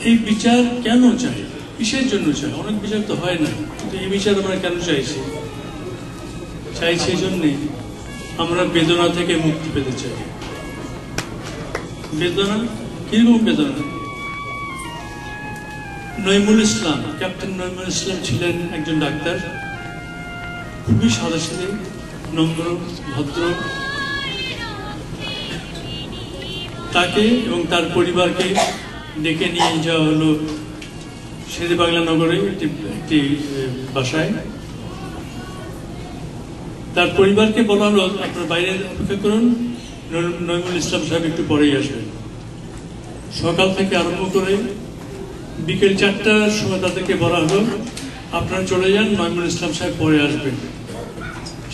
এই বিচার কেন চাই, কিসের জন্য চাই? অনেক বিচার তো হয় না, কিন্তু এই বিচার আমরা কেন চাইছি? এই জন্যে আমরা বেদনা থেকে মুক্তি পেতে চাই। বেদনা কিরকম বেদনা? নইমুল ইসলাম, ক্যাপ্টেন নইমুল ইসলাম ছিলেন একজন ডাক্তার, খুবই সাদাসিধে, নম্র, ভদ্র। তাকে এবং তার পরিবারকে ডেকে নিয়ে যাওয়া হলো শেরে বাংলা নগরে একটি বাসায়। তার পরিবারকে বলা হলো, আপনার বাইরে অপেক্ষা করুন, নইমুল ইসলাম সাহেব একটু পরেই আসবেন। সকাল থেকে আরম্ভ করে বিকেল 4টার সময় তাদেরকে বলা হলো, আপনারা চলে যান, নইমুল ইসলাম সাহেব পরে আসবেন।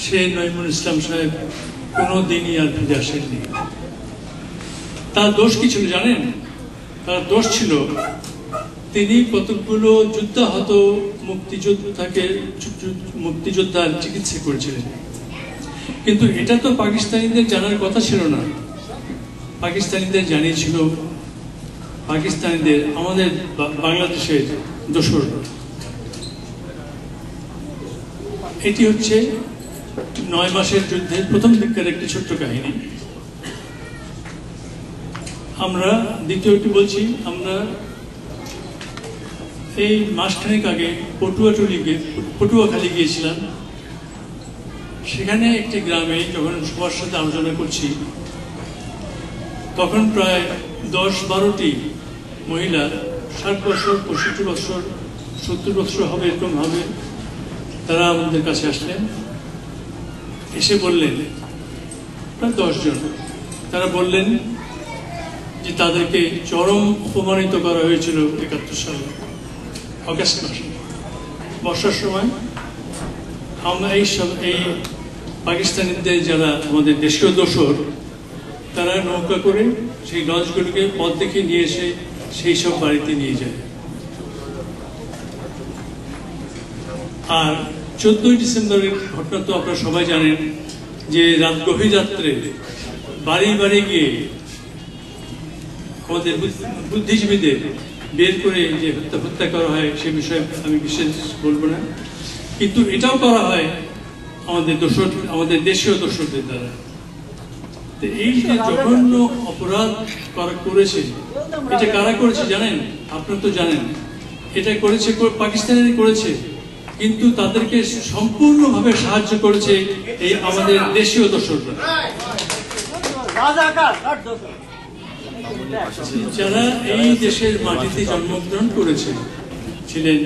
সেই নইমুল ইসলাম সাহেব কোনো দিনই আর ফিরে আসেননি। তার দোষ কি ছিল জানেন? তার দোষ ছিল তিনি কতগুলো যুদ্ধাহত মুক্তিযোদ্ধার চিকিৎসা করেছিলেন। কিন্তু এটা তো পাকিস্তানিদের জানার কথা ছিল না। পাকিস্তানিদের জানিয়েছিল পাকিস্তানিদের আমাদের বাংলাদেশের দোসর। এটি হচ্ছে 9 মাসের যুদ্ধের প্রথম দিককার একটি ছোট্ট কাহিনী। আমরা দ্বিতীয়টি বলছি, আমরা এই মাসখানেক আগে পটুয়াখালী গিয়েছিলাম। সেখানে একটি গ্রামে যখন সবার সাথে আলোচনা করছি, তখন প্রায় 10-12টি মহিলা, 60 বছর, 65 বছর, 70 বছর হবে, এরকম হবে, তারা আমাদের কাছে আসলেন। এসে বললেন, প্রায় 10 জন, তারা বললেন যে তাদেরকে চরম অপমানিত করা হয়েছিল 71 সালে অগাস্ট মাসে বর্ষার সময়। আমরা এই পাকিস্তানিদের যারা আমাদের দেশীয় দোসর, তারা নৌকা করে সেই লঞ্চগুলোকে পথ দেখে নিয়ে এসে সেই সব বাড়িতে নিয়ে যায়। আর 14ই ডিসেম্বরের ঘটনা তো আপনারা সবাই জানেন, যে গভীর রাত্রে বাড়ি বাড়ি গিয়ে আমাদের বুদ্ধিজীবীদের বের করে যে হত্যা করা হয়, সে বিষয়ে আমি বিশেষ বলবো না। কিন্তু এটাও করা হয় আমাদের দেশীয় দোসরদের দ্বারা। এই যে জঘন্য অপরাধ করেছে, এটা কারা করেছে জানেন? আপনারা তো জানেন, এটা করেছে পাকিস্তানেরই করেছে, কিন্তু তাদেরকে সম্পূর্ণভাবে সাহায্য করেছে এই আমাদের দেশীয় দোসররা। যারা এই দেশের মাটিতে জন্মগ্রহণ ছিলেন,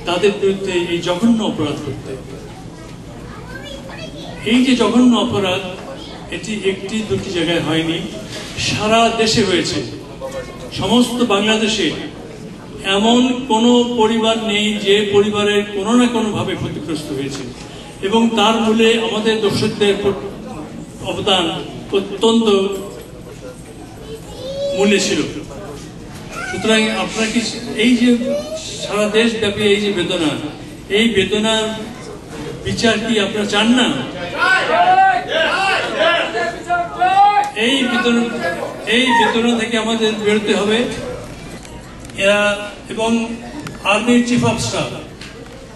তাদের বিরুদ্ধে এই জঘন্য অপরাধ করতে। এই যে জঘন্য অপরাধ, এটি 1-2টি জায়গায় হয়নি, সারা দেশে হয়েছে। সমস্ত বাংলাদেশে এমন কোনো পরিবার নেই যে পরিবারের কোনো না কোনো ভাবে ক্ষতিগ্রস্ত হয়েছে, এবং তার মূলে আমাদের দর্শকদের অবদান অত্যন্ত মূল্যে ছিল। সুতরাং আপনারা কি এই যে সারা দেশব্যাপী এই যে বেদনা, এই বেদনার বিচার কি আপনারা চান না? এই বেদনা থেকে আমাদের বেরোতে হবে। এবং আর্মির চিফ অফ স্টাফ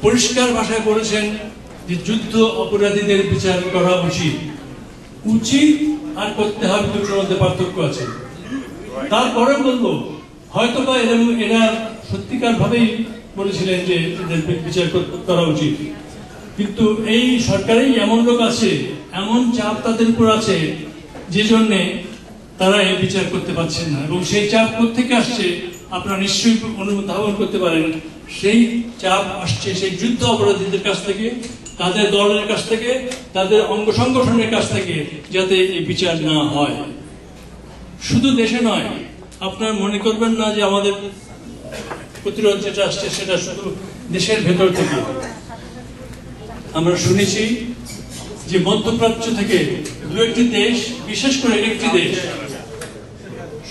পরিষ্কার ভাষায় বলেছেন যে যুদ্ধ অপরাধীদের বিচার করা উচিত আর করতে হবে, দুটোর মধ্যে পার্থক্য আছে। তারপরে বলবো, হয়তোবা এরা সত্যিকার ভাবেই বলেছিলেন যে এদের বিচার করা উচিত, কিন্তু এই সরকারেই এমন লোক আছে, এমন চাপ তাদের উপর আছে, যে জন্যে তারা এই বিচার করতে পারছেন না। এবং সেই চাপ কোত্থেকে আসছে আপনারা নিশ্চয়ই অনুধাবন করতে পারেন। সেই চাপ আসছে সেই যুদ্ধ অপরাধীদের কাছ থেকে, তাদের দলের কাছ থেকে, তাদের অঙ্গ সংগঠনের কাছ থেকে, যাতে এই বিচার না হয়। শুধু দেশে নয়, আপনারা মনে করবেন না যে আমাদের প্রতিরোধ যেটা আসছে সেটা শুধু দেশের ভেতর থেকে। আমরা শুনেছি যে মধ্যপ্রাচ্য থেকে 2-1টি দেশ, বিশেষ করে একটি দেশ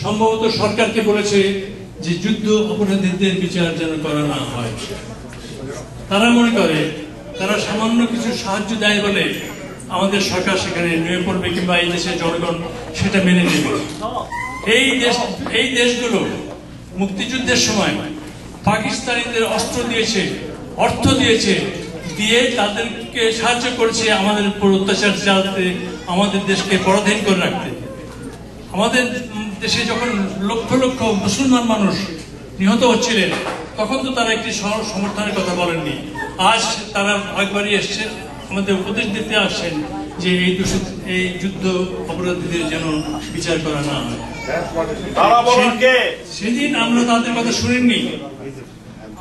সম্ভবত সরকারকে বলেছে যে যুদ্ধ অপরাধীদের বিচার যেন করা না হয়। তারা মনে করে তারা সামান্য কিছু সাহায্য দেয় বলে আমাদের সরকার সেখানে নেমে পড়বে, কিংবা এই দেশের জনগণ সেটা মেনে নেবে। এই দেশগুলো মুক্তিযুদ্ধের সময় পাকিস্তানিদের অস্ত্র দিয়েছে, অর্থ দিয়েছে, দিয়ে তাদেরকে সাহায্য করেছে আমাদের উপর অত্যাচার চালাতে, আমাদের দেশকে পরাধীন করে রাখতে। আমাদের দেশে যখন লক্ষ লক্ষ মুসলমান মানুষ নিহত হচ্ছিলেন, তখন তো তারা একটি সমর্থনের কথা বলেননি। আজ তারা একবারই এসছে, আমাদের উপদেশ দিতে আসছেন যে এই যুদ্ধ অপরাধীদের যেন বিচার করা না হয়। সেদিন আমরা তাদের কথা শুনিনি।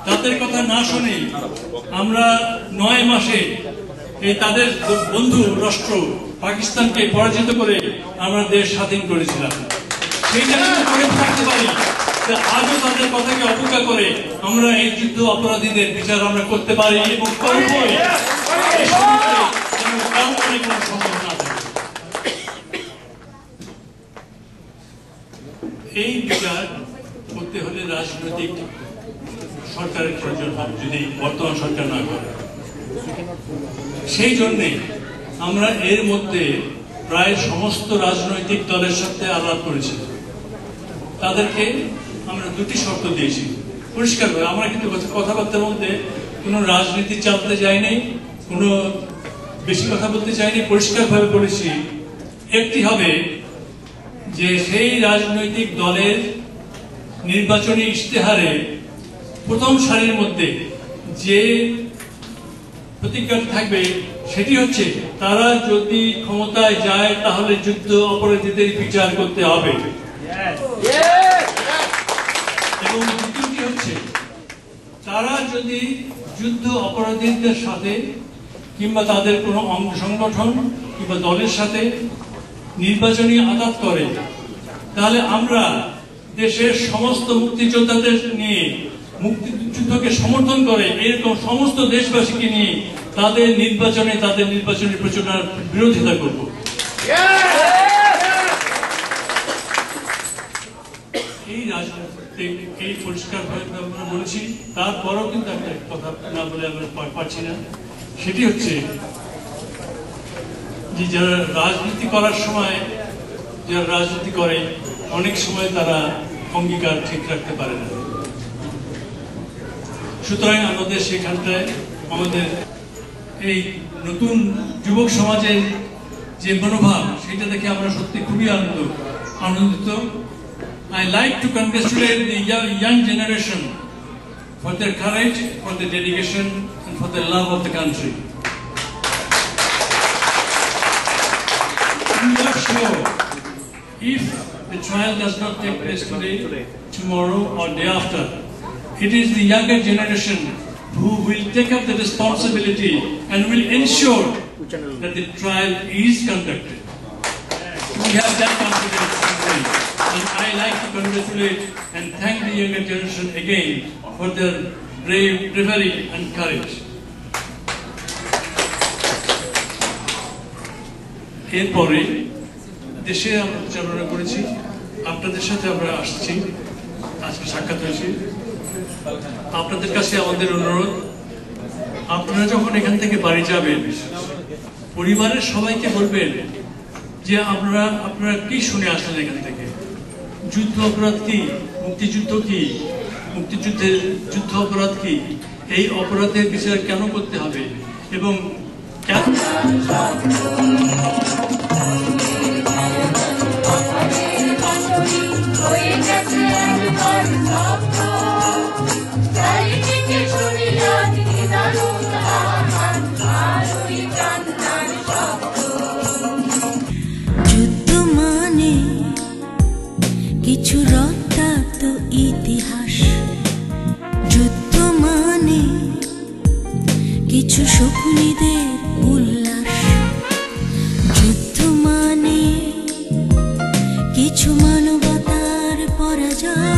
তাদের কথা না শুনে আমরা 9 মাসে এই তাদের বন্ধু রাষ্ট্র পাকিস্তানকে পরাজিত করে আমরা দেশ স্বাধীন করেছিলাম। সেইটা কিন্তু করে থাকতে পারি, আজও তাদের কথাকে অবজ্ঞা করে আমরা এই যুদ্ধ অপরাধীদের বিচার আমরা করতে পারি এবং করবই। এই বিচার করতে হলে রাজনৈতিক সরকারের প্রয়োজন হবে, যদি বর্তমান সরকার না করে। সেই জন্যে আমরা এর মধ্যে প্রায় সমস্ত রাজনৈতিক দলের সাথে আলাপ করেছি। তাদেরকে আমরা 2টি শর্ত দিয়েছি পরিষ্কারভাবে। আমরা কিন্তু কথাবার্তার মধ্যে কোনো রাজনীতি চালাতে যাইনি, কোনো বেশি কথা বলতে চাইনি। পরিষ্কারভাবে বলেছি, একটি হবে যে সেই রাজনৈতিক দলের নির্বাচনী ইশতেহারে প্রথম সারির মধ্যে যে প্রতিজ্ঞাটা থাকবে সেটি হচ্ছে তারা যদি ক্ষমতায় যায় তাহলে যুদ্ধ অপরাধীদের বিচার করতে হবে। এবং দ্বিতীয়টি হচ্ছে তারা যদি যুদ্ধ অপরাধীদের সাথে কিংবা তাদের কোনো অঙ্গ সংগঠন কিংবা দলের সাথে নির্বাচনী আঘাত করে, তাহলে আমরা দেশের সমস্ত মুক্তিযোদ্ধাদের নিয়ে, মুক্তিযুদ্ধকে সমর্থন করে এরকম সমস্ত দেশবাসীকে নিয়ে তাদের নির্বাচনী প্রচারণার বিরোধিতা করব। এই রাজনৈতিক এই পরিষ্কারভাবে আমরা বলেছি। তারপরও কিন্তু একটা কথা না বলে আমরা পারছি না, সেটি হচ্ছে যে যারা রাজনীতি করার সময় যারা রাজনীতি করে অনেক সময় তারা অঙ্গীকার ঠিক রাখতে পারে না। সুতরাং আমাদের সেখানটায় আমাদের এই নতুন যুবক সমাজের যে মনোভাব, সেটা দেখে আমরা সত্যি খুবই আনন্দিত। I like to congratulate the young generation for their courage, for their dedication, and for their love of the country. We are sure if the trial does not take place today, tomorrow, or day after, it is the younger generation who will take up the responsibility and will ensure that the trial is conducted. We have that confidence in them. And I like to congratulate and thank the younger generation again for their bravery and courage. এরপরে দেশে আমরা পরিচালনা করেছি, আপনাদের সাথে আমরা আসছি, আজকে সাক্ষাৎ হয়েছি। আপনাদের কাছে আমাদের অনুরোধ, আপনারা যখন এখান থেকে বাড়ি যাবেন পরিবারের সবাইকে বলবেন যে আপনারা কি শুনে আসলেন এখান থেকে, যুদ্ধ অপরাধ কি, মুক্তিযুদ্ধ কি, মুক্তিযুদ্ধের যুদ্ধ অপরাধ কি, এই অপরাধের বিচার কেন করতে হবে এবং কেন যুদ্ধ মানে কিছু রক্তাক্ত ইতিহাস, যুদ্ধ মানে কিছু শকুনিদের উল্লাস, যুদ্ধ মানে কিছু মানবতার পরাজয়।